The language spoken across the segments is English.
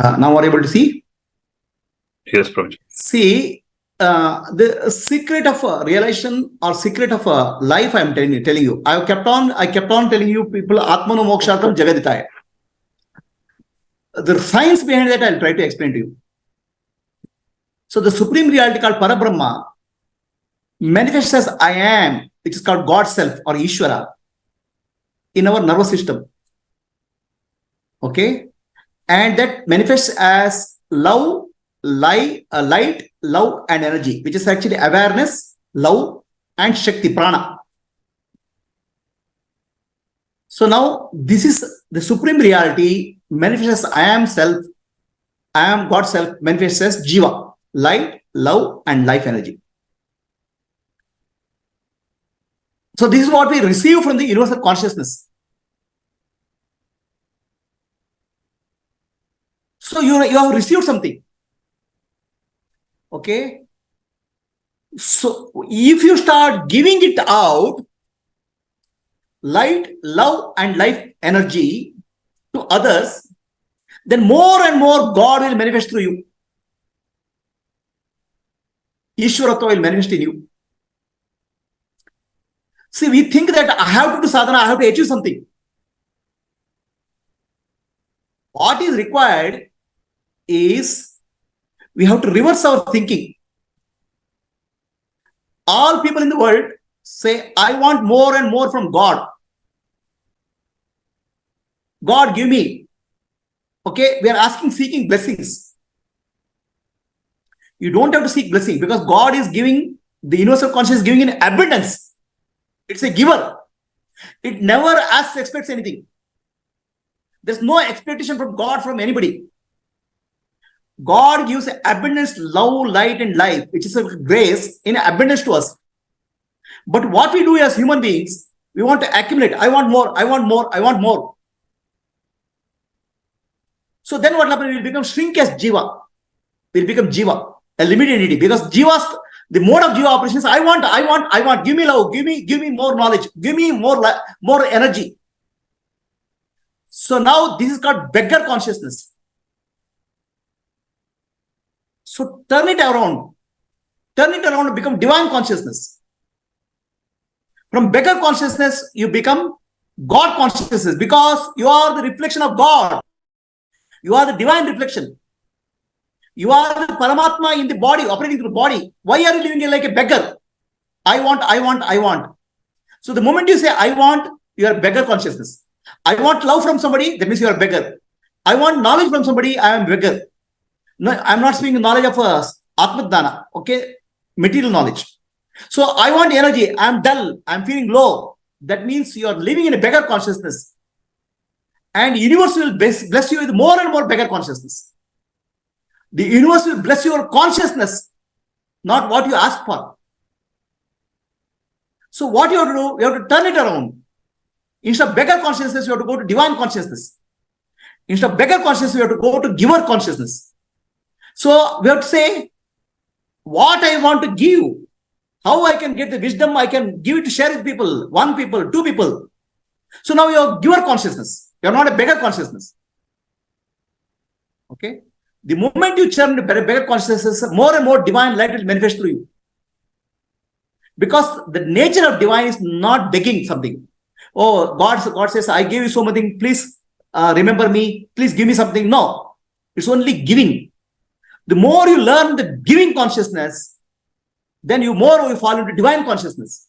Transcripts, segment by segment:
Now are you able to see? Yes, Prabhuji. See, the secret of realization or secret of life, I am telling you. I kept on telling you people, Atmano Mokshatam Jagaditaya. The science behind that I'll try to explain to you. So the supreme reality called Parabrahma manifests as I am, which is called God self or Ishvara in our nervous system. Okay? And that manifests as love, light, love, and energy, which is actually awareness, love, and Shakti, prana. So now this is the supreme reality manifests as I am self, I am God self, manifests as Jiva, light, love, and life energy. So this is what we receive from the universal consciousness. So you have received something. Okay. So if you start giving it out, light, love, and life energy to others, then more and more God will manifest through you. Ishwaratva will manifest in you. See, we think that I have to do sadhana, I have to achieve something. What is required is we have to reverse our thinking. All people in the world say, I want more and more from God. God, give me. Okay, we are seeking blessings. You don't have to seek blessing because God is giving, the universal consciousness is giving in abundance. It's a giver. It never asks, expects anything. There's no expectation from God from anybody. God gives abundance, love, light, and life, which is a grace in abundance to us. But what we do as human beings, we want to accumulate. I want more, I want more, I want more. So then what happens? We'll become shrink as Jiva. We'll become Jiva, a limited entity. Because Jiva's, the mode of Jiva operations, I want, give me love, give me more knowledge, give me more energy. So now this is called beggar consciousness. So turn it around and become divine consciousness. From beggar consciousness, you become God consciousness because you are the reflection of God. You are the divine reflection. You are the Paramatma in the body, operating through the body. Why are you living like a beggar? I want. So the moment you say, I want, you are beggar consciousness. I want love from somebody, that means you are a beggar. I want knowledge from somebody, I am a beggar. No, I'm not speaking knowledge of Atma, okay? Material knowledge. So I want energy, I'm dull, I'm feeling low. That means you are living in a beggar consciousness. And universe will bless you with more and more beggar consciousness. The universe will bless your consciousness, not what you ask for. So what you have to do, you have to turn it around. Instead of beggar consciousness, you have to go to divine consciousness. Instead of beggar consciousness, you have to go to giver consciousness. So we have to say, what I want to give, how I can get the wisdom, I can give it to share with people, one people, two people. So now you have giver consciousness. You are not a beggar consciousness. Okay. The moment you turn to beggar consciousness, more and more divine light will manifest through you. Because the nature of divine is not begging something. Oh, God says, I gave you so much, please remember me, please give me something. No, it's only giving. The more you learn the giving consciousness, then you fall into divine consciousness.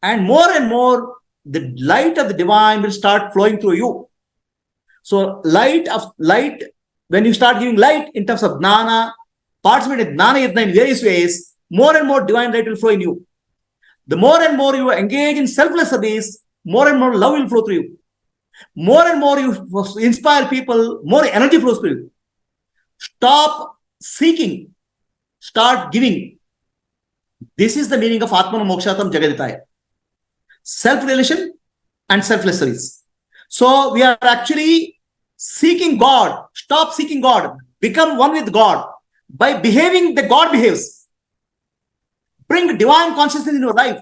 And more, the light of the divine will start flowing through you. So light, when you start giving light in terms of jnana, participate in jnana yajna in various ways, more and more divine light will flow in you. The more and more you engage in selfless service, more and more love will flow through you. More and more you inspire people, more energy flows through you. Stop seeking, start giving. This is the meaning of Atma Mokshatam Jagaditaya. Self-realization and selfless service. So we are actually seeking God. Stop seeking God. Become one with God by behaving the God behaves. Bring divine consciousness in your life.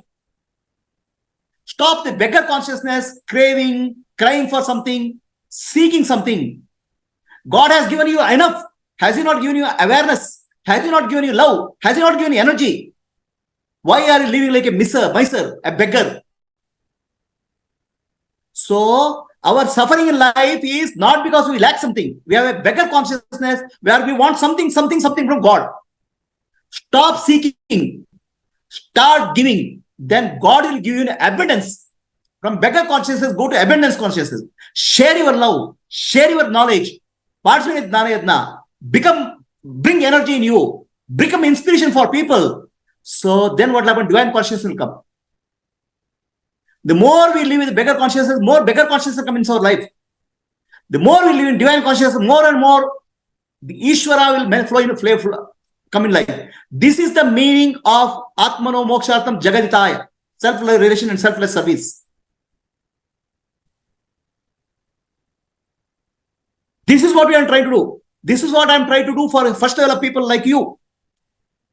Stop the beggar consciousness, craving, crying for something, seeking something. God has given you enough. Has He not given you awareness? Has He not given you love? Has He not given you energy? Why are you living like a miser, a beggar? So, our suffering in life is not because we lack something. We have a beggar consciousness where we want something from God. Stop seeking. Start giving. Then God will give you an abundance. From beggar consciousness, go to abundance consciousness. Share your love. Share your knowledge. Participate with Jnana Yajna. Bring energy in you. Become inspiration for people. So then what will happen? Divine consciousness will come. The more we live with beggar consciousness, more beggar consciousness comes into our life. The more we live in divine consciousness, more and more the Ishvara will come in life. This is the meaning of Atmano Mokshartam Jagaditaya, self-realization and selfless service. This is what we are trying to do. This is what I am trying to do for first level of people like you.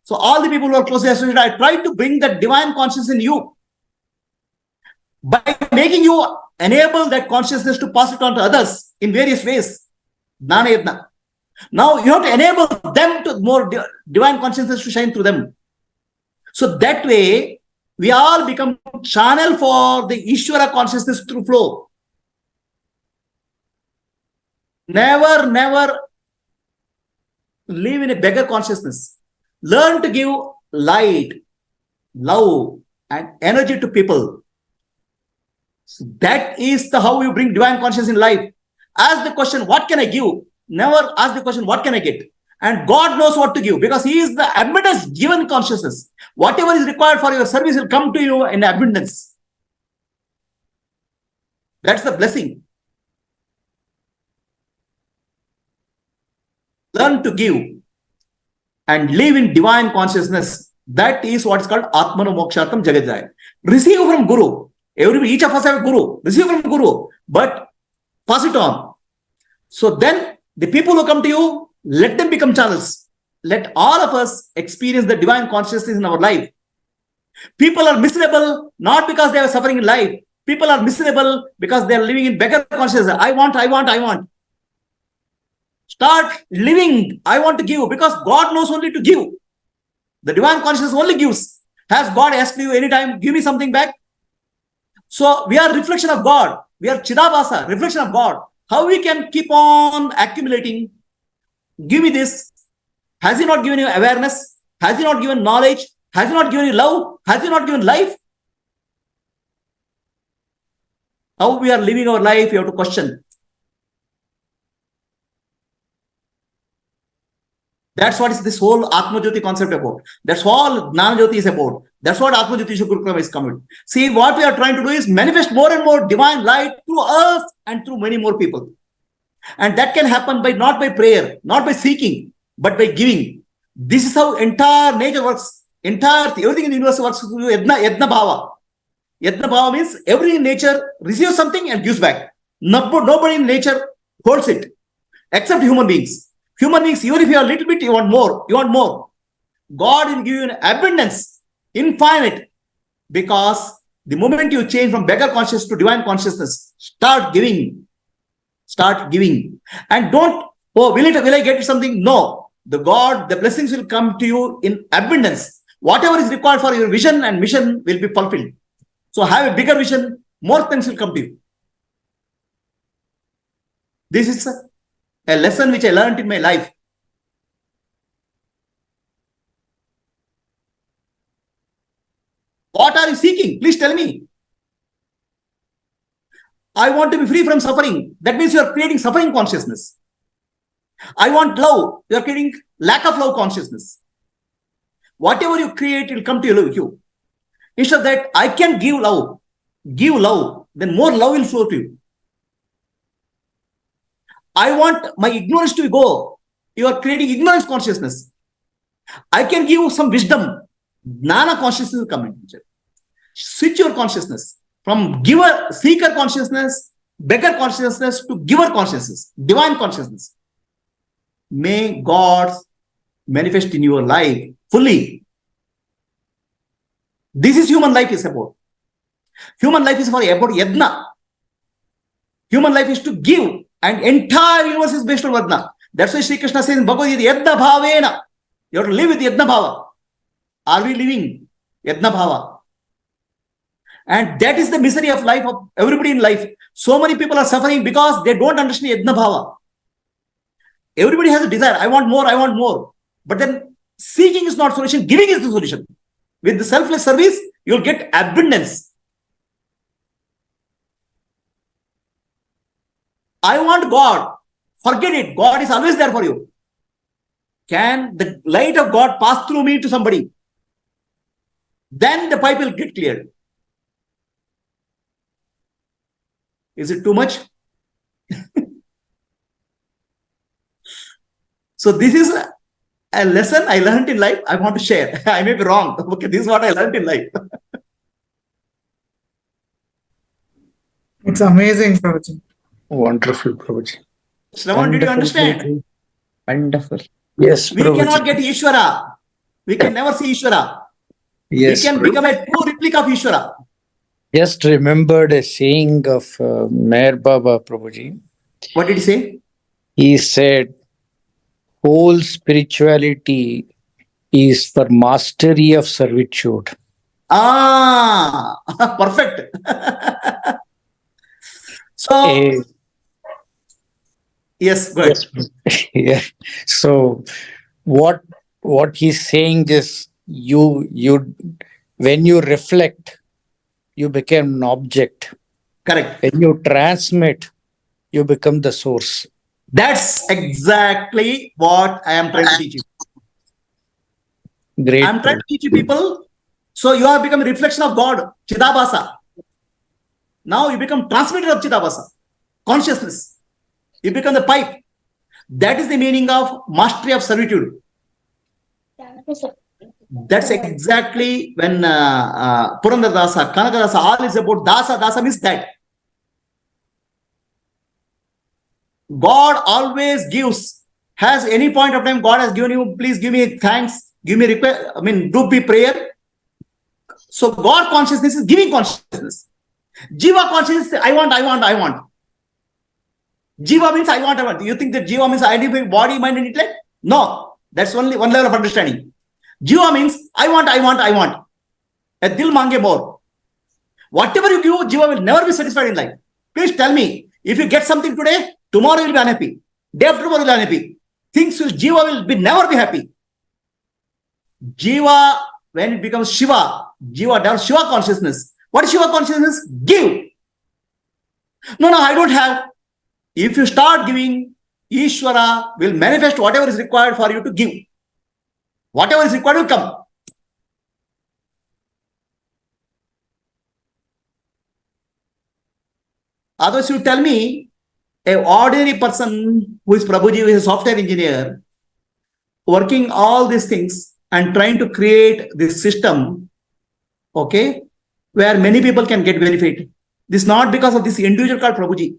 So all the people who are closely associated, I try to bring that divine consciousness in you. By making you enable that consciousness to pass it on to others in various ways. Jnana Yajna. Now you have to enable them to more divine consciousness to shine through them. So that way, we all become channel for the Ishvara consciousness through flow. Never live in a beggar consciousness. Learn to give light, love, and energy to people. So that is how you bring divine consciousness in life. Ask the question, what can I give? Never ask the question, what can I get? And God knows what to give because He is the abundance given consciousness. Whatever is required for your service will come to you in abundance. That's the blessing. Learn to give and live in divine consciousness. That is what is called Atmano Mokshartam Jagaditaya. Receive from Guru. Each of us have a Guru. Receive from Guru, but pass it on. So then the people who come to you, let them become channels. Let all of us experience the divine consciousness in our life. People are miserable not because they are suffering in life. People are miserable because they are living in beggar consciousness. I want. Start living. I want to give because God knows only to give. The divine consciousness only gives. Has God asked you anytime, give me something back? So we are reflection of God. We are Chidabhasa, reflection of God. How we can keep on accumulating? Give me this. Has He not given you awareness? Has He not given knowledge? Has He not given you love? Has He not given life? How we are living our life, you have to question. That's what is this whole Atma Jyoti concept about. That's all Jnana Jyoti is about. That's what Atma Jyoti Gurukulam is coming. See, what we are trying to do is manifest more and more divine light through us and through many more people. And that can happen by not by prayer, not by seeking, but by giving. This is how entire nature works. Everything in the universe works through Yajna Bhava. Yajna Bhava means every nature receives something and gives back. Nobody in nature holds it, except human beings. Human beings, even if you are a little bit, you want more. God will give you an abundance, infinite, because the moment you change from beggar consciousness to divine consciousness, start giving. And don't, will I get something? No. The blessings will come to you in abundance. Whatever is required for your vision and mission will be fulfilled. So have a bigger vision, more things will come to you. This is a lesson which I learned in my life. What are you seeking? Please tell me. I want to be free from suffering. That means you are creating suffering consciousness. I want love. You are creating lack of love consciousness. Whatever you create, it will come to you. Instead of that, I can give love, then more love will flow to you. I want my ignorance to go. You are creating ignorance consciousness. I can give you some wisdom. Jnana consciousness will come in. Switch your consciousness from seeker consciousness, beggar consciousness to giver consciousness, divine consciousness. May God manifest in your life fully. This is human life is about. Human life is about yajna. Human life is to give. And entire universe is based on Varna. That's why Sri Krishna says in Bhagavad Gita, Yadna Bhavena. You have to live with Yadna Bhava. Are we living Yadna Bhava? And that is the misery of life, of everybody in life. So many people are suffering because they don't understand Yadna Bhava. Everybody has a desire. I want more, I want more. But then seeking is not solution, giving is the solution. With the selfless service, you'll get abundance. I want God. Forget it. God is always there for you. Can the light of God pass through me to somebody? Then the pipe will get cleared. Is it too much? So this is a lesson I learned in life. I want to share. I may be wrong. Okay, this is what I learned in life. It's amazing, Prabhuji. Wonderful, Prabhuji. Shravan, did you understand? Prabhuji. Wonderful. Yes, We cannot get Ishvara. We can never see Ishvara. Yes, We can become a true replica of Ishvara. Just remembered a saying of Meher Baba Prabhuji. What did he say? He said, whole spirituality is for mastery of servitude. Ah, perfect. So, Eh, yes, go ahead. yeah. So what he's saying is you when you reflect, you become an object. Correct. When you transmit, you become the source. That's exactly what I am trying to teach you. Great. I am trying to teach you people. So you have become a reflection of God, Chidabhasa. Now you become transmitter of Chidabhasa, consciousness. You become the pipe. That is the meaning of mastery of servitude. That's exactly when Purandara Dasa, Kanaka Dasa, all is about Dasa. Dasa means that. God always gives. Has any point of time God has given you, please give me thanks, give me request, do be prayer. So God consciousness is giving consciousness. Jiva consciousness, I want. Jiva means I want. You think that Jiva means identify body, mind, and intellect? No, that's only one level of understanding. Jiva means I want. A dil mange more. Whatever you give, Jiva will never be satisfied in life. Please tell me, if you get something today, tomorrow you will be unhappy. Day after tomorrow you will be unhappy. Jiva will never be happy. Jiva, when it becomes Shiva, Jiva develops Shiva consciousness. What is Shiva consciousness? Give. No, I don't have. If you start giving, Ishvara will manifest whatever is required for you to give. Whatever is required will come. Otherwise, you tell me, an ordinary person who is Prabhuji, who is a software engineer, working all these things and trying to create this system, okay, where many people can get benefit. This is not because of this individual called Prabhuji.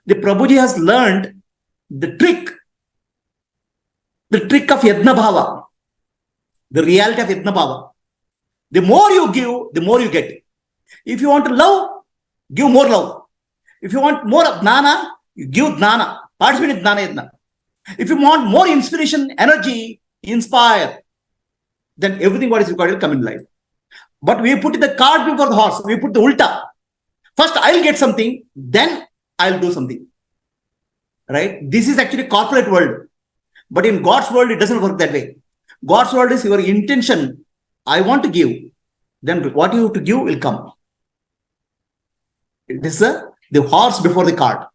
The Prabhuji has learned the trick of Yadna Bhava, the reality of Yadna Bhava. The more you give, the more you get. If you want to love, give more love. If you want more Jnana, you give Jnana. Participate in Jnana Yadna. If you want more inspiration, energy, inspire, then everything what is required will come in life. But we put the cart before the horse. We put the ulta. First, I'll get something, then I'll do something. Right? This is actually corporate world. But in God's world, it doesn't work that way. God's world is your intention. I want to give. Then what you have to give will come. This is the horse before the cart.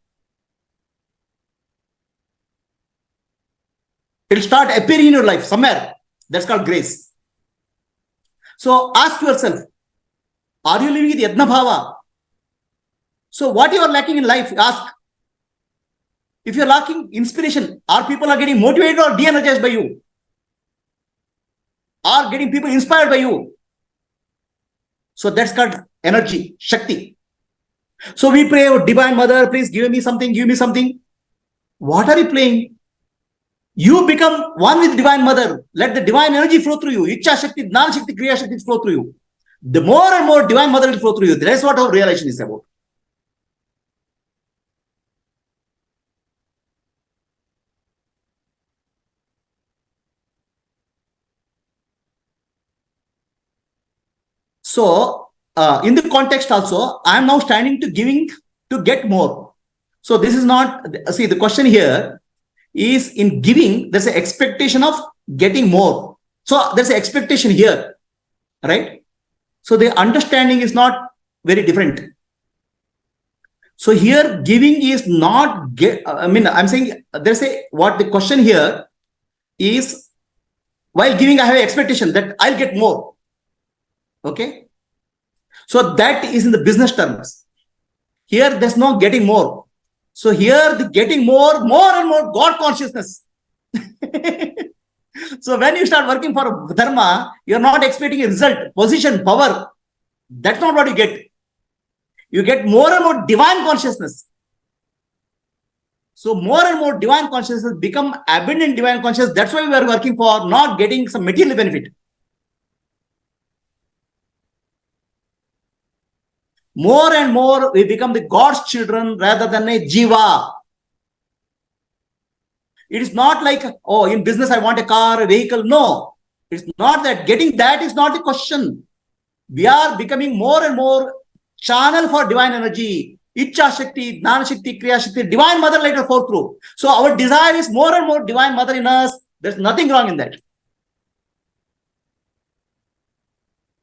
It will start appearing in your life somewhere. That's called grace. So ask yourself, are you living with Yadna Bhava? So what you are lacking in life, ask. If you are lacking inspiration, are people are getting motivated or de-energized by you? Are getting people inspired by you? So that's called energy, Shakti. So we pray, oh, Divine Mother, please give me something, give me something. What are you praying? You become one with Divine Mother. Let the divine energy flow through you. Ichha Shakti, Jnana Shakti, Kriya Shakti flow through you. The more and more Divine Mother will flow through you. That's what our realization is about. So, in the context also, I am now standing to giving to get more. So this is not, see, the question here is in giving, there's an expectation of getting more. So there's an expectation here, right? So the understanding is not very different. So here giving is not, I'm saying there's what the question here is, while giving I have an expectation that I'll get more. Okay. So that is in the business terms. Here there's no getting more. So here the getting more and more God consciousness. So when you start working for dharma, you're not expecting a result, position, power. That's not what you get. You get more and more divine consciousness. So more and more divine consciousness become abundant divine consciousness. That's why we are working for, not getting some material benefit. More and more we become the God's children rather than a jiva. It is not like, oh, in business I want a car, a vehicle. No, it's not that. Getting that is not the question. We are becoming more and more channel for divine energy. Icha Shakti, Jnana Shakti, Kriya Shakti, divine mother let us flow through. So our desire is more and more divine mother in us. There's nothing wrong in that.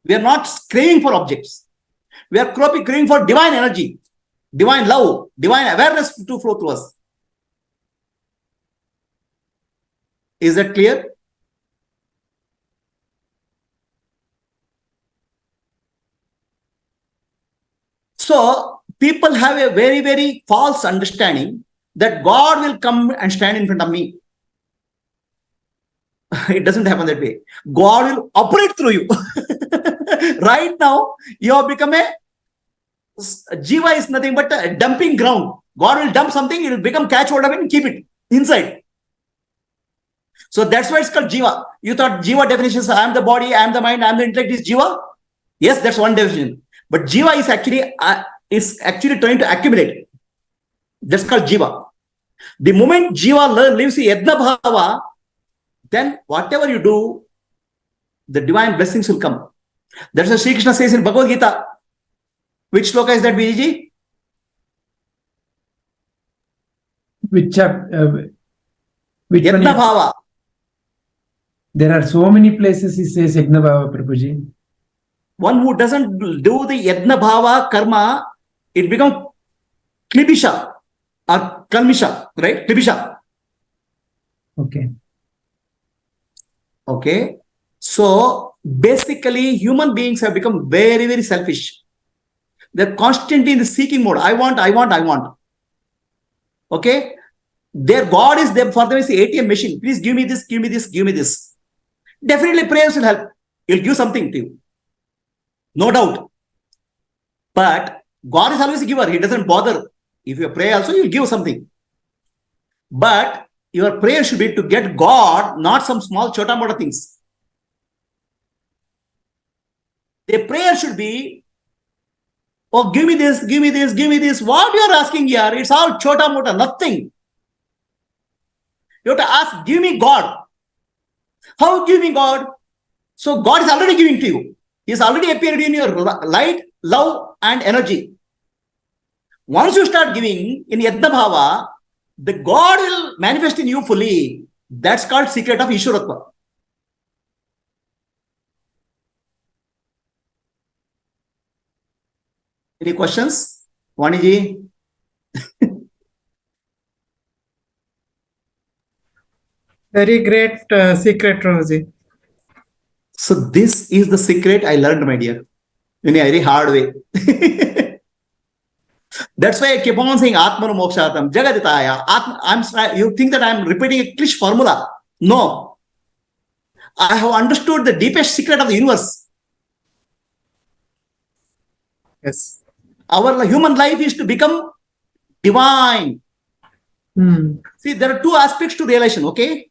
We are not craving for objects. We are craving for divine energy, divine love, divine awareness to flow through us. Is that clear? So people have a very, very false understanding that God will come and stand in front of me. It doesn't happen that way. God will operate through you. Right now, you have become a jiva is nothing but a dumping ground. God will dump something, it will become catch hold of it and keep it inside. So that's why it's called jiva. You thought jiva definitions, I am the body, I am the mind, I am the intellect is jiva. Yes, that's one definition. But jiva is actually trying to accumulate. That's called jiva. The moment jiva lives in yadna bhava, then whatever you do, the divine blessings will come. That's what Sri Krishna says in Bhagavad Gita. Which sloka is that, Vijay? Which chapter? Which one? Yadna bhava. There are so many places he says Yajna Bhava, Prabhuji. One who doesn't do the yadna bhava karma, it becomes klibisha or kalmisha, right? Klibisha. Okay. Okay. So basically, human beings have become very, very selfish. They're constantly in the seeking mode. I want. Okay. Their God is there for them is the ATM machine. Please give me this, give me this, give me this. Definitely prayers will help. He'll give something to you. No doubt. But God is always a giver. He doesn't bother. If you pray also, he'll give something. But your prayer should be to get God, not some small chota mota things. The prayer should be, oh, give me this, give me this, give me this. What you are asking here, it's all chota mota, nothing. You have to ask, give me God. How give me God? So God is already giving to you. He has already appeared in your light, love, and energy. Once you start giving in Yadna Bhava, the God will manifest in you fully. That's called secret of Ishwaratva. Any questions? Vaniji? Very great secret, Prabhuji. So this is the secret I learned, my dear, in a very hard way. That's why I keep on saying Atma Mokshatam, Jagaditaya. Atma, you think that I'm repeating a cliché formula. No. I have understood the deepest secret of the universe. Yes. Our human life is to become divine. See, there are two aspects to realization, okay?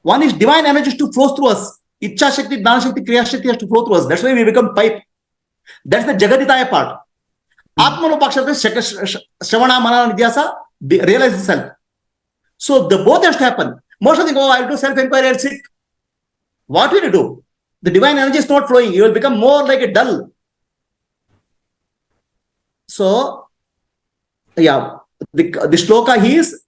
One is divine energy to flow through us. Icha Shakti, Jnana Shakti, Kriya Shakti has to flow through us. That's why we become pipe. That's the Jagaditaya part. Atma Pakshata, Shravana, Manana, Nidyasa, realize the self. So the both has to happen. Most of them go, I'll do self-enquiry, I'll sit. What will you do? The divine energy is not flowing. You will become more like a dull. So, yeah, the shloka is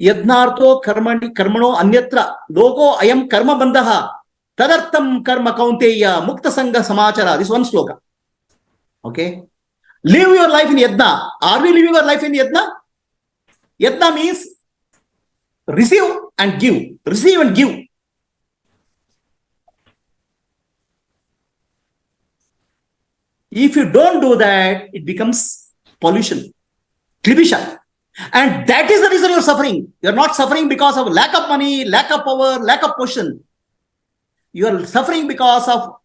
Yadnartho karmano anyatra logo ayam karma bandhaha tadartam karma kaunteya mukta sangha samachara. This one sloka. Okay. Live your life in yadna. Are we living our life in yadna? Yadna means receive and give. Receive and give. If you don't do that, it becomes pollution, klibisha. And that is the reason you're suffering. You're not suffering because of lack of money, lack of power, lack of position. You are suffering because of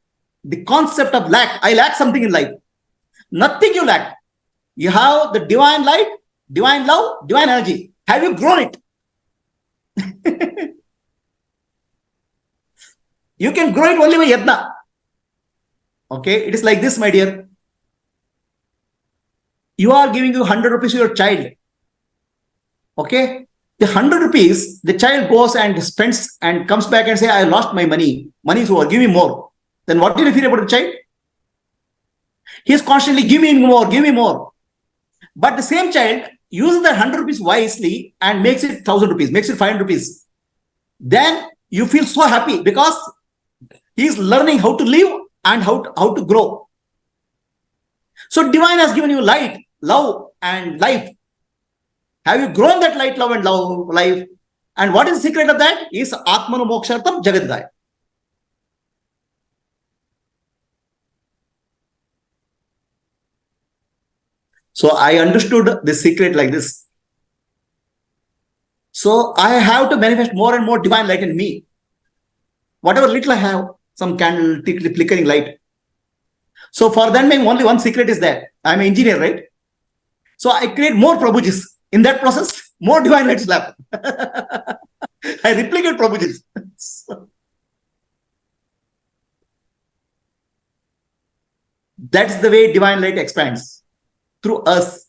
the concept of lack. I lack something in life. Nothing you lack. You have the divine light, divine love, divine energy. Have you grown it? You can grow it only by yadna. Okay, it is like this, my dear. You are giving you 100 rupees to your child. Okay, the 100 rupees, the child goes and spends and comes back and say, I lost my money. Money is over, give me more. Then what do you feel about the child? He is constantly, give me more, give me more. But the same child uses that 100 rupees wisely and makes it 1000 rupees, makes it 500 rupees. Then you feel so happy because he is learning how to live and how to grow. So divine has given you light, love and life. Have you grown that light, love and love, life? And what is the secret of that? Is Atma mokshartam jagadaya. So I understood the secret like this. So I have to manifest more and more divine light in me. Whatever little I have, some candle, flickering light. So for that, only one secret is that I'm an engineer, right? So I create more Prabhujis. In that process, more divine lights will happen. I replicate Prabhujis. That's the way divine light expands. Through us.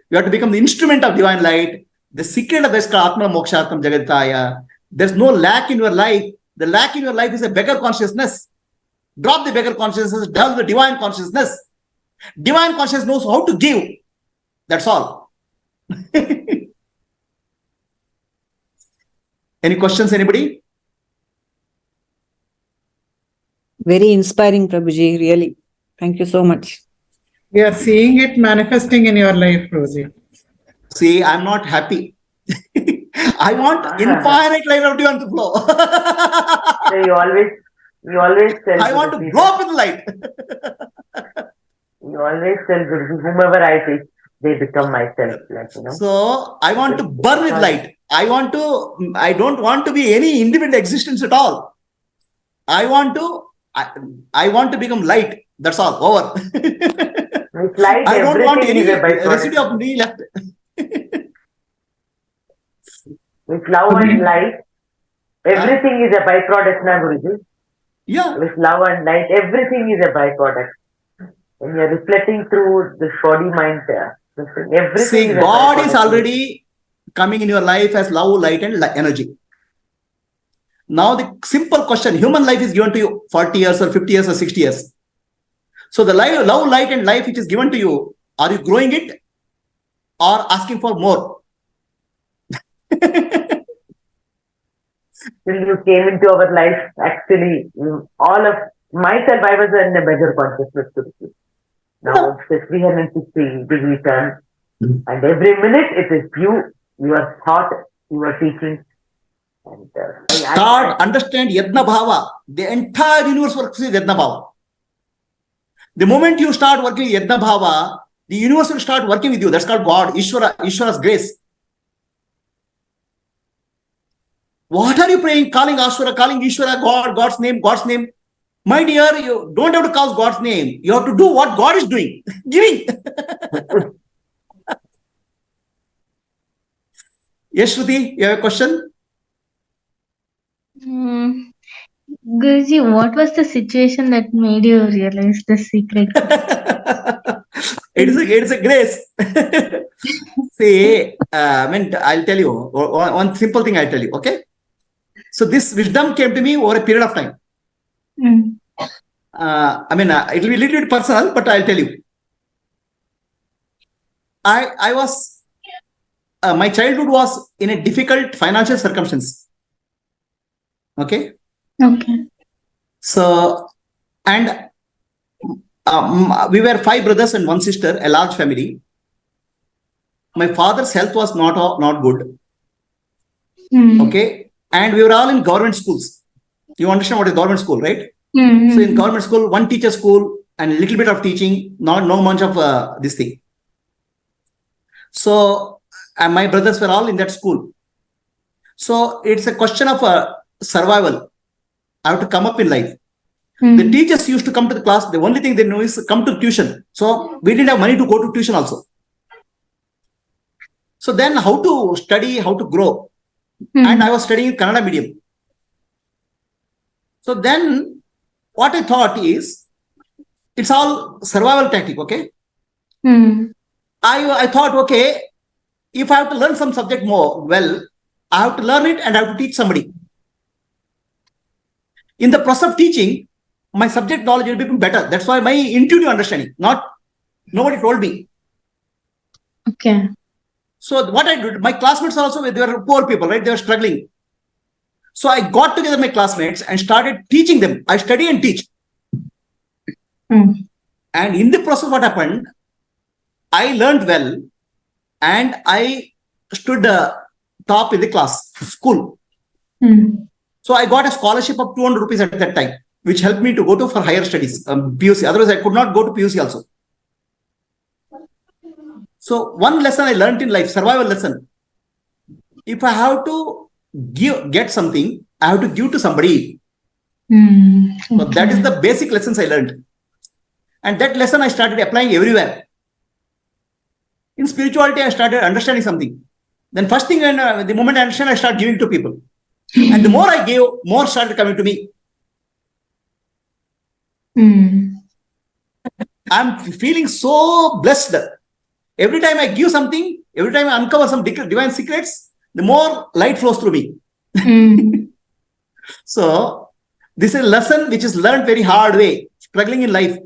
We have to become the instrument of divine light. The secret of this is called Atma Mokshartam Jagataya. There's no lack in your life. The lack in your life is a beggar consciousness. Drop the beggar consciousness, develop the divine consciousness. Divine consciousness knows how to give. That's all. Any questions, anybody? Very inspiring, Prabhuji, really. Thank you so much. We are seeing it manifesting in your life, Rosie. See, I'm not happy. I want infinite light of divine to flow. So you always tell I want to blow up with light. You always tell whomever I teach, they become myself, like, you know. So I want to burn with light. I don't want to be any independent existence at all. I want to become light. That's all. Over. With light, I don't want any everything is a byproduct. residue of me left. With love and light, everything is a byproduct, na Guruji. Yeah. With love and light, everything is a byproduct. When you are reflecting through this body, mind, everything See, is a God byproduct. is already coming in your life as love, light, and energy. Now, the simple question: human life is given to you 40 years or 50 years or 60 years. So, the love, light, and life which is given to you, are you growing it or asking for more? Till you came into our life, actually, all of myself, I was in a beggar consciousness. Guruji. Now it's a 360-degree turn, and every minute it is you, your thought, your teaching. And Understand Yadna Bhava. The entire universe works with Yadna Bhava. The moment you start working with Yadna Bhava, the universe will start working with you. That's called God, Ishvara's grace. What are you praying? Calling Ashvara, calling Ishvara, God, God's name. My dear, you don't have to call God's name. You have to do what God is doing. Giving. Yes, Shruti, you have a question? Guruji, what was the situation that made you realize the secret? It is a grace. See, I'll tell you one simple thing. I'll tell you. Okay. So this wisdom came to me over a period of time. Mm. It will be a little bit personal, but I'll tell you. I was, my childhood was in a difficult financial circumstance. Okay. Okay. So, and we were 5 brothers and 1 sister, a large family. My father's health was not good. Mm. Okay. And we were all in government schools. You understand what is government school, right? Mm. So in government school, 1 teacher school and a little bit of teaching, no much of this thing. So, and my brothers were all in that school. So it's a question of survival. I have to come up in life. The teachers used to come to the class. The only thing they know is come to tuition. So we didn't have money to go to tuition also. So then how to study, how to grow. And I was studying Kannada medium. So then what I thought is, it's all survival tactic, okay? I thought, okay, if I have to learn some subject more, well, I have to learn it and I have to teach somebody. In the process of teaching, my subject knowledge will become better. That's why my intuitive understanding, nobody told me. Okay. So what I did, my classmates also, they were poor people, right? They were struggling. So I got together my classmates and started teaching them. I study and teach. And in the process, what happened? I learned well and I stood top in the class, school. So I got a scholarship of 200 rupees at that time, which helped me to go for higher studies, PUC. Otherwise, I could not go to PUC also. So one lesson I learned in life, survival lesson. If I have to get something, I have to give to somebody. So that is the basic lessons I learned. And that lesson I started applying everywhere. In spirituality, I started understanding something. Then first thing, the moment I understand, I start giving to people. And the more I gave, more started coming to me. I'm feeling so blessed. Every time I give something, every time I uncover some divine secrets, the more light flows through me. So this is a lesson which is learned very hard way, struggling in life.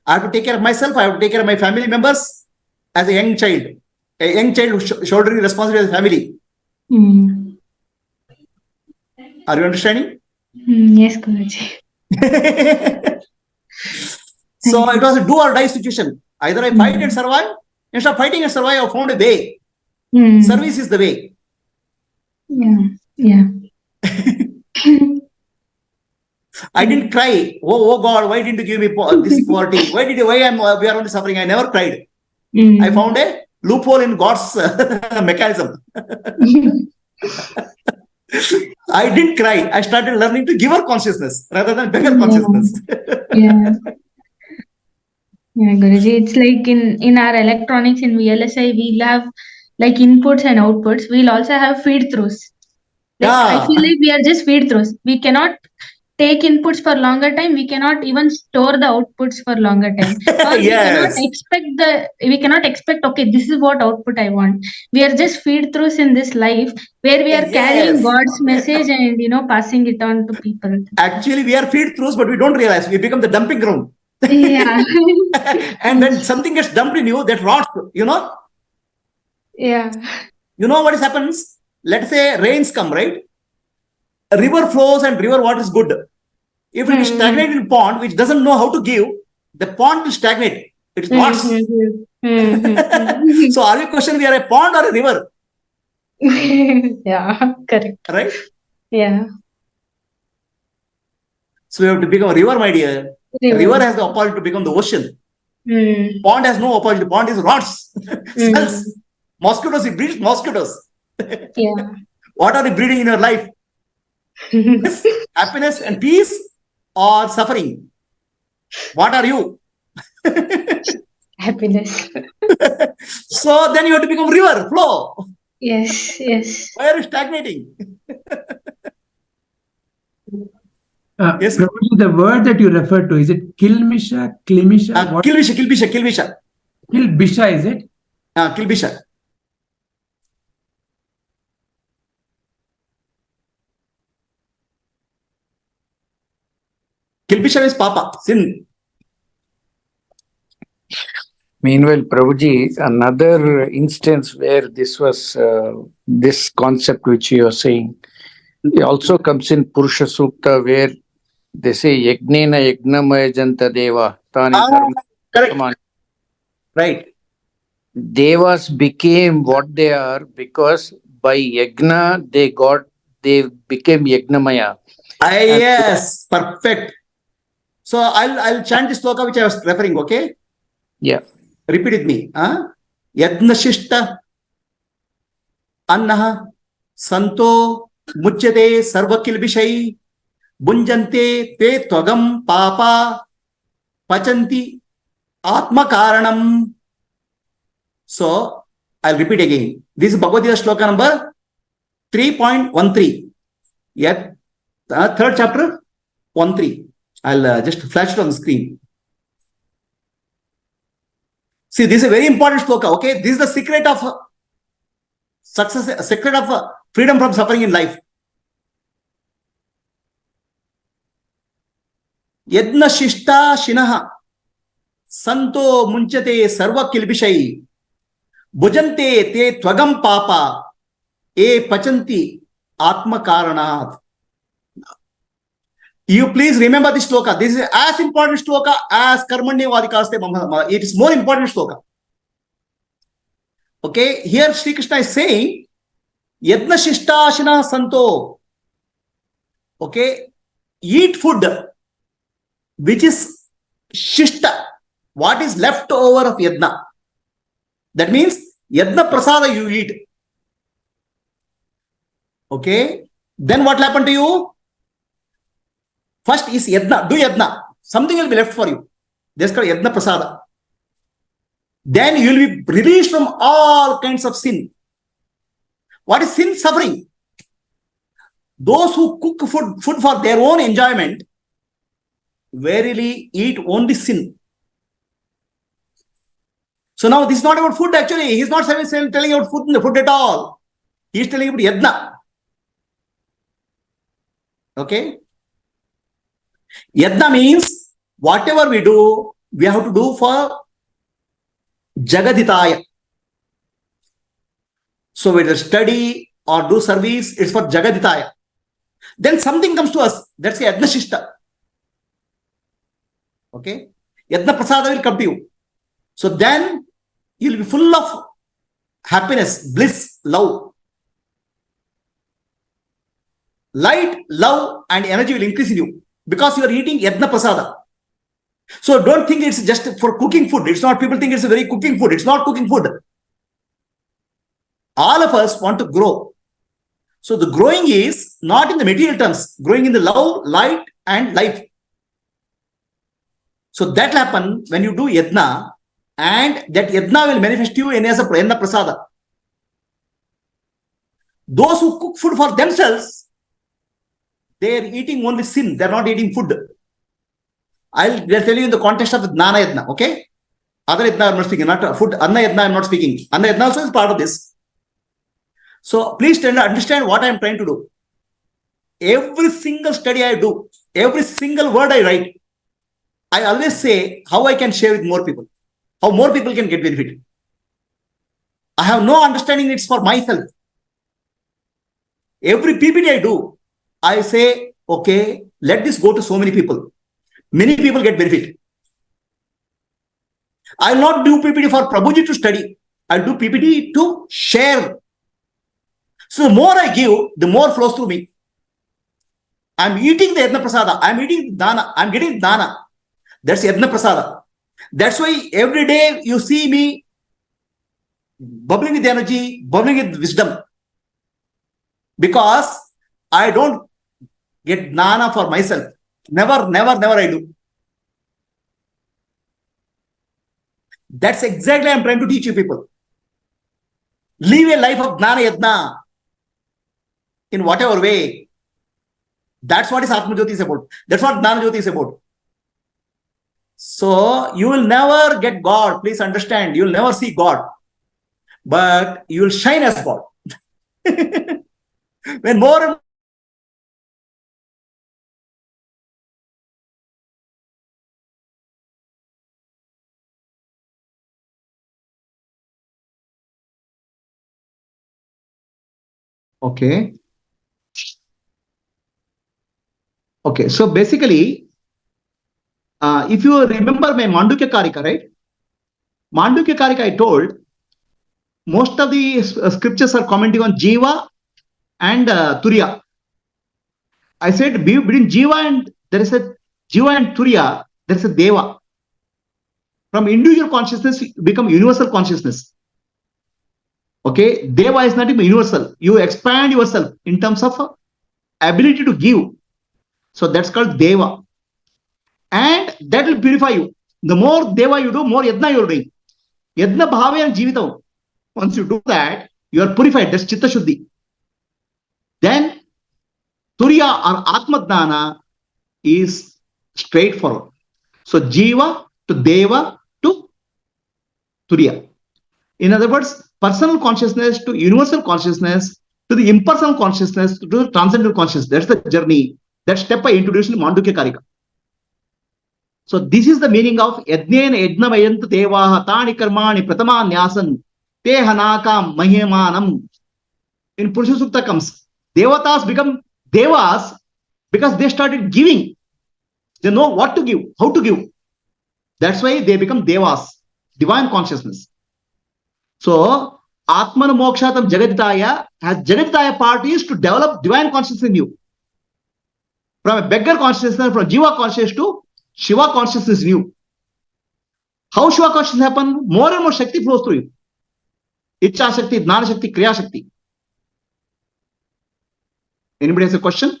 I have to take care of myself. I have to take care of my family members as a young child shouldering responsibility as a family. Are you understanding? Yes, Guruji. So it was a do or die situation. Either I fight and survive. Instead of fighting and survive, I found a way. Service is the way. Yeah. I didn't cry. Oh God, why didn't you give me this poverty? Why we are only suffering? I never cried. I found a loophole in God's mechanism. I didn't cry. I started learning to giver consciousness rather than beggar consciousness. Yeah, Guruji, it's like in our electronics in VLSI, we'll have like inputs and outputs. We'll also have feed throughs. Like I feel like we are just feed throughs. We cannot take inputs for longer time. We cannot even store the outputs for longer time. Or we cannot expect, okay, this is what output I want. We are just feed throughs in this life where we are carrying God's message and passing it on to people. Actually, we are feed throughs, but we don't realize we become the dumping ground. Yeah. And when something gets dumped in you, that rots, Yeah. You know what happens? Let's say rains come, right? A river flows and river water is good. If it is stagnant in pond, which doesn't know how to give, the pond will stagnate. It rots. So are we questioning we are a pond or a river? Yeah, correct. Right? Yeah. So we have to become a river, my dear. River has the opportunity to become the ocean. Pond has no opportunity. Pond is rots. Smells. Mosquitoes, it breeds mosquitoes. Yeah. What are you breeding in your life? Happiness and peace or suffering? What are you? Happiness. So then you have to become river, flow. Yes. Why are you stagnating? Yes. Prabhuji, the word that you referred to, is it Kilmisha? Kilbisha. Kilbisha, is it? Kilbisha. Kilbisha is papa, sin. Meanwhile, Prabhuji, another instance where this was, this concept which you are saying, it also comes in Purusha Sukta, where they say, Yagnena Yagnamaya Janta Deva, Tani Dharma. Correct. Right. Devas became what they are because by Yagna they became Yagnamaya. Yes, perfect. So I'll chant this sloka which I was referring, okay? Yeah. Repeat with me. Yadna shishta annaha santo muchyate sarvakil bishai bunjante te tvagam papa pachanti atma karanam. So I'll repeat again. This is Bhagavad Gita sloka number 3.13. Yet third chapter 13. I'll just flash it on the screen. See, this is a very important sloka, okay? This is the secret of success, secret of freedom from suffering in life. Yadna shishta shinaha santo munchate sarva kilbishai bhujante te tvagam papa e pachanti atma karanat. You please remember this sloka. This is as important sloka as karmanya vadikaste mama. It is more important sloka. Okay, here Sri Krishna is saying, Yadna Shishtashina Santo. Okay, eat food which is Shishta, what is left over of Yadna. That means Yadna Prasada you eat. Okay, then what will happen to you? First is Yadna, do Yadna. Something will be left for you. That's called Yadna Prasada. Then you will be released from all kinds of sin. What is sin? Suffering. Those who cook food for their own enjoyment verily eat only sin. So now this is not about food actually. He is not telling about food at all. He is telling about Yadna. Okay? Yadna means whatever we do, we have to do for Jagaditaya. So whether study or do service, it's for Jagaditaya. Then something comes to us. That's the Yadna Shishta. Okay? Yadna Prasada will come to you. So then you'll be full of happiness, bliss, love. Light, love, and energy will increase in you because you are eating Yadna Prasada. So don't think it's just for cooking food. It's not, people think it's a very cooking food. It's not cooking food. All of us want to grow. So the growing is not in the material terms, growing in the love, light, and life. So that will happen when you do Yadna, and that Yadna will manifest you in as a Yadna Prasada. Those who cook food for themselves, they are eating only sin. They are not eating food. I'll tell you in the context of Jnana Yadna, okay? Other Yadna I'm not speaking, not food. Anna Yadna I'm not speaking. Anna Yadna also is part of this. So please understand what I'm trying to do. Every single study I do, every single word I write, I always say how I can share with more people, how more people can get benefit. I have no understanding it's for myself. Every PPT I do, I say, okay, let this go to so many people. Many people get benefit. I'll not do PPT for Prabhuji to study. I'll do PPT to share. So the more I give, the more flows through me. I'm eating the Yadna Prasada. I'm eating Dana. I'm getting Dana. That's Yadna Prasada. That's why every day you see me bubbling with energy, bubbling with wisdom. Because I don't get Dana for myself. Never, never, never I do. That's exactly I'm trying to teach you people. Live a life of Jnana Yadna in whatever way. That's what is Atma Jyoti is about. That's what Jnana Jyoti is about. So you will never get God. Please understand. You will never see God. But you will shine as God. When more and Okay. Okay. So basically, if you remember my Mandukya Karika, right? Mandukya Karika, I told most of the scriptures are commenting on Jiva and Turiya. I said between Jiva and there is a Jiva and Turiya, there is a Deva. From individual consciousness become universal consciousness. Okay, Deva is not even universal. You expand yourself in terms of ability to give. So that's called Deva. And that will purify you. The more Deva you do, more Yadna you are doing. Yadna Bhave and Jivitam. Once you do that, you are purified. That's Chitta Shuddhi. Then Turiya or Atma Dana is straightforward. So Jiva to Deva to Turiya. In other words, personal consciousness to universal consciousness to the impersonal consciousness to the transcendental consciousness. That's the journey. That step I introduced in Mandukya Karika. So this is the meaning of Yajnena Yajnamayant Devaha Tani Karmani Pratama Nyasan Te Hanakam Mahimanam. In Purusha Sukta comes, Devatas become Devas because they started giving. They know what to give, how to give. That's why they become Devas, divine consciousness. So, Atmana Mokshatam Jagaditaya has Jagaditaya part is to develop divine consciousness in you. From a beggar consciousness, from Jiva consciousness to Shiva consciousness in you. How Shiva consciousness happen? More and more Shakti flows through you. Icha Shakti, Jnana Shakti, Kriya Shakti. Anybody has a question?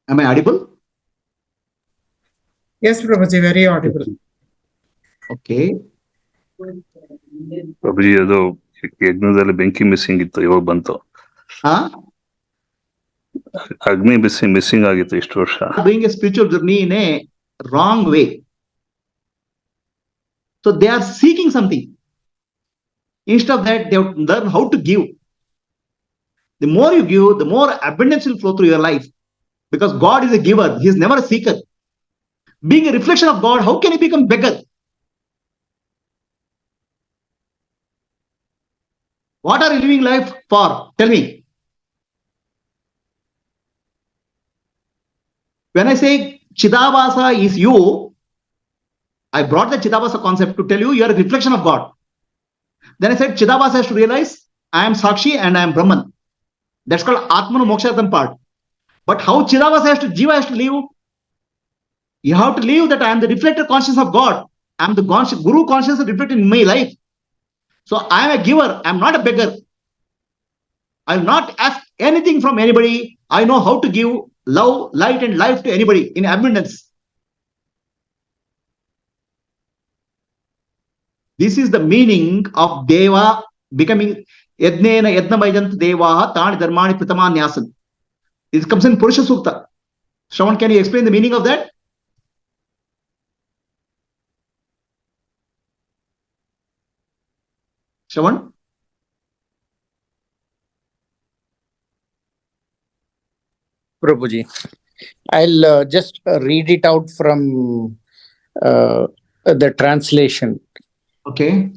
Am I audible? Yes, Prabhuji, very audible. Okay. ಪ್ರಭುಜಿ ಅದು ಯಜ್ಞದಲ್ಲಿ ಬೆಂಕಿ missing ಇತ್ತು, ಇವಾಗ ಬಂತು. ಅಗ್ನಿ missing ಆಗಿತ್ತು ಇಷ್ಟು ವರ್ಷ. Doing a spiritual journey in a wrong way. So they are seeking something. Instead of that, they have to learn how to give. The more you give, the more abundance will flow through your life. Because God is a giver. He is never a seeker. Being a reflection of God, how can he become beggar? What are you living life for? Tell me. When I say Chidabhasa is you, I brought the Chidabhasa concept to tell you you are a reflection of God. Then I said Chidabhasa has to realize I am Sakshi and I am Brahman. That's called Atmana Mokshatam part. But how Chidabhasa has to, Jiva has to live? You have to live that I am the reflected consciousness of God. I am the Guru consciousness reflected in my life. So I am a giver. I am not a beggar. I will not ask anything from anybody. I know how to give love, light and life to anybody in abundance. This is the meaning of Deva becoming Yajnena Yajnamayant Devaha Tani Dharmani Pratama Nyasan. This comes in Purusha Sukta. Shravan, can you explain the meaning of that? Shravan? Prabhuji, I'll just read it out from the translation. Okay.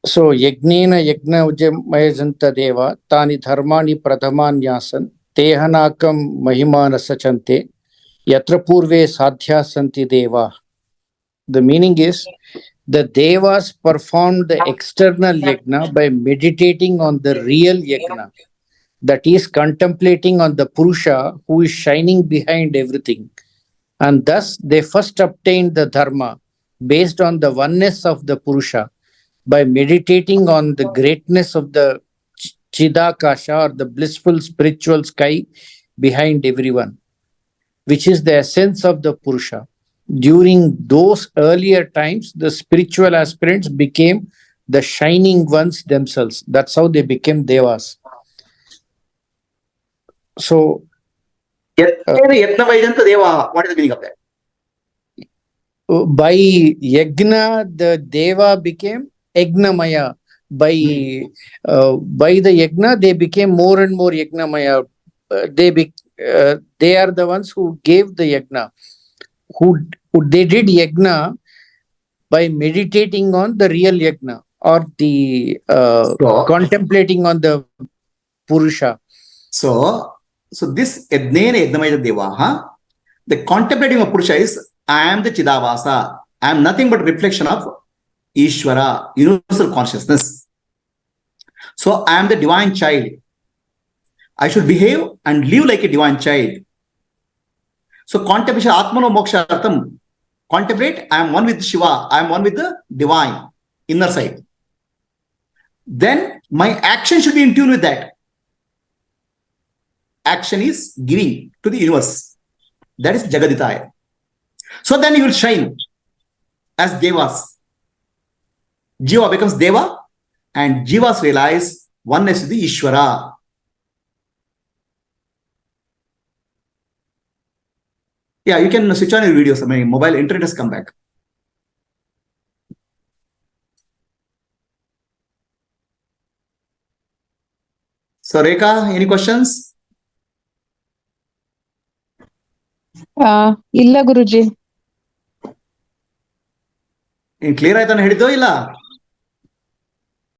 So, Yagnena Yagna Ujamajanta Deva Tani Dharmani Pradhamanyasan Tehanakam Mahimana Sachante Yatra Purve Sadhya Santi Deva. The meaning is the Devas performed the external Yagna by meditating on the real Yagna. That is contemplating on the Purusha who is shining behind everything. And thus they first obtained the Dharma based on the oneness of the Purusha by meditating on the greatness of the Chidakasha or the blissful spiritual sky behind everyone, which is the essence of the Purusha. During those earlier times, the spiritual aspirants became the shining ones themselves. That's how they became Devas. So, Yajnamayanta Devaha. What is the meaning of that? by Yagna, the Deva became Yagnamaya. By the Yagna, they became more and more Yagnamaya. They are the ones who gave the Yagna. Who they did Yagna by meditating on the real yajna or the contemplating on the Purusha. So this Yajnena Yajnamaya Devaha, the contemplating of Purusha is, I am the Chidavasa. I am nothing but reflection of Ishvara, universal consciousness. So I am the divine child. I should behave and live like a divine child. So contemplation, Atmano Mokshartham, contemplate, I am one with Shiva, I am one with the divine, inner side. Then my action should be in tune with that. Action is giving to the universe. That is Jagaditaya. So then you will shine as Devas. Jiva becomes Deva and Jivas realize oneness with the Ishvara. Yeah, you can switch on your videos. I mean, mobile internet has come back. So, Rekha, any questions? ಇಲ್ಲ ಗುರುಜಿ. In clear ಆಯ್ತಾನೆ ಹೇಳಿದ್ದೋ ಇಲ್ಲ?